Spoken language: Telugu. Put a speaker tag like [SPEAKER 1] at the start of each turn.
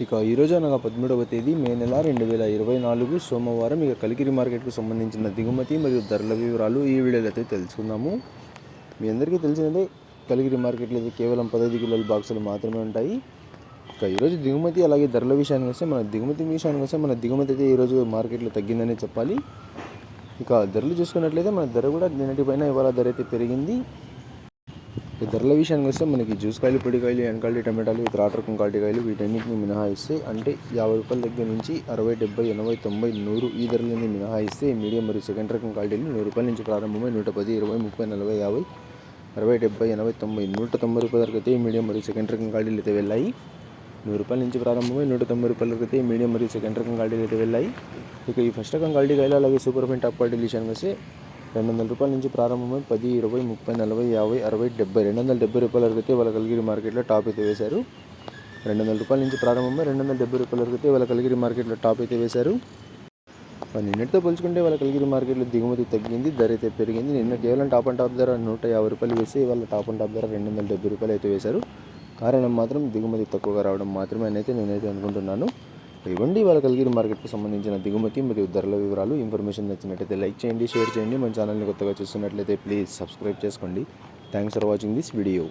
[SPEAKER 1] ఇక ఈరోజు అనగా 17వ తేదీ మే నెల 2024 సోమవారం ఇక కలికిరి మార్కెట్కు సంబంధించిన దిగుమతి మరియు ధరల వివరాలు ఈ వీడియోలో అయితే తెలుసుకుందాము. మీ అందరికీ తెలిసినదే కలికిరి మార్కెట్లో అయితే కేవలం 15 కిలోల బాక్సులు మాత్రమే ఉంటాయి. ఇక ఈరోజు దిగుమతి అలాగే ధరల విషయానికి వస్తే మన దిగుమతి అయితే ఈరోజు మార్కెట్లో తగ్గిందనే చెప్పాలి. ఇక ధరలు చూసుకున్నట్లయితే మన ధర కూడా నిన్నటి పైన ఇవాళ ధర అయితే పెరిగింది. ధరల విషయానికి వస్తే మనకి జ్యూస్ కాయలు, పొడికాయలు, ఎన్కాయలు, టమాటాలు, ఇతర రకం క్వాలిటీ కాయలు వీటన్నిటిని మినహాయిస్తే అంటే 50 రూపాయల దగ్గర నుంచి 60, 70, 80, 90, 100 ఈ ధరలన్నీ మినహాయిస్తే మీడియం మరియు సెకండ్ రకం క్వాలిటీలు 100 రూపాయల నుంచి ప్రారంభమై 110, 20, 30, 40, 50, 60, 70, 80, 90, 190 రూపాయల వరకు అయితే మీడియం మరియు సెకండ్ రకం క్వాలిటీలు అయితే వెళ్ళాయి. 100 రూపాయల నుంచి ప్రారంభమై 190 రూపాయల వరకు అయితే మీడియం మరియు సెకండ్ రకం క్వాలిటీలు అయితే వెళ్ళాయి. ఇక ఈ ఫస్ట్ రకం క్వాలిటీ కాయలు అలాగే సూపర్ ఫైన్ టాప్ క్వాలిటీ విషయానికి వస్తే 200 రూపాయల నుంచి ప్రారంభమై 10, 20, 30, 40, 50, 60, 70, 270 రూపాయల వరకు అయితే వాళ్ళ కలిగిరి మార్కెట్లో టాప్ అయితే వేశారు. 200 రూపాయల నుంచి ప్రారంభమై 270 రూపాయల వరకు అయితే వాళ్ళ కలిగిరి మార్కెట్లో టాప్ అయితే వేశారు. నిన్నటితో పోల్చుకుంటే వాళ్ళ కలిగిరి మార్కెట్లో దిగుమతి తగ్గింది, ధర అయితే పెరిగింది. నిన్న కేవలం టాప్ అండ్ టాప్ ధర 150 రూపాయలు వేసి వాళ్ళ టాప్ అండ్ టాప్ ధర 270 రూపాయలు అయితే వేశారు. కారణం మాత్రం దిగుమతి తక్కువగా రావడం మాత్రమే అయితే నేనైతే అనుకుంటున్నాను. ఇవ్వండి వాళ్ళ కలిగిరి మార్కెట్కి సంబంధించిన దిగుమతి మరియు ధరల వివరాలు. ఇన్ఫర్మేషన్ నచ్చినట్లయితే లైక్ చేయండి, షేర్ చేయండి. మన ఛానల్ని కొత్తగా చూస్తున్నట్లయితే ప్లీజ్ సబ్స్క్రైబ్ చేసుకోండి. Thanks for watching this video.